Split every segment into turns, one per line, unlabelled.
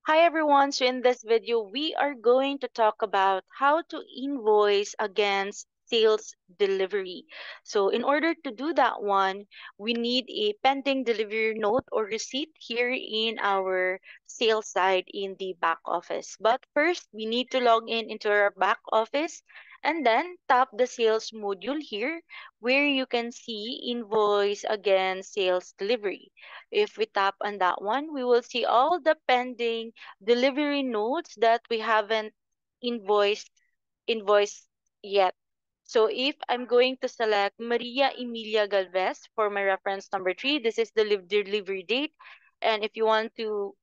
Hi everyone, so in this video, we are going to talk about how to invoice against sales delivery. So in order to do that one, we need a pending delivery note or receipt here in our sales side in the back office. But first, we need to log in into our back office and then tap the sales module here where you can see invoice against sales delivery. If we tap on that one, we will see all the pending delivery notes that we haven't invoiced invoiced yet. So if I'm going to select Maria Emilia Galvez for my reference number 3, this is the delivery date. And if you want to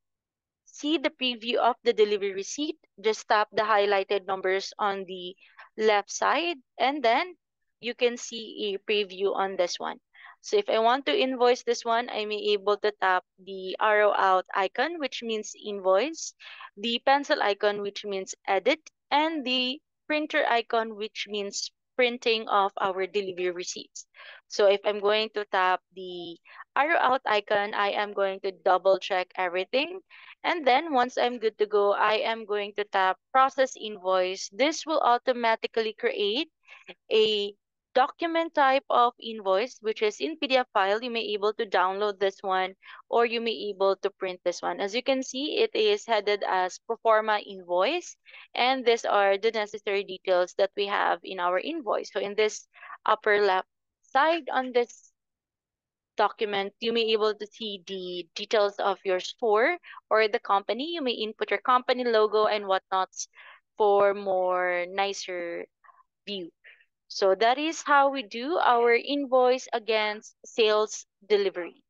see the preview of the delivery receipt, just tap the highlighted numbers on the left side and then you can see a preview on this one. So if I want to invoice this one, I may able to tap the arrow out icon, which means invoice, the pencil icon, which means edit, and the printer icon, which means printing of our delivery receipts. So if I'm going to tap the arrow out icon, I am going to double check everything, and then once I'm good to go, I am going to tap process invoice. This will automatically create a document type of invoice, which is in PDF file. You may able to download this one or you may able to print this one. As you can see, it is headed as Proforma invoice. And these are the necessary details that we have in our invoice. So in this upper left side on this document, you may able to see the details of your store or the company. You may input your company logo and whatnots for more nicer view. So that is how we do our invoice against sales delivery.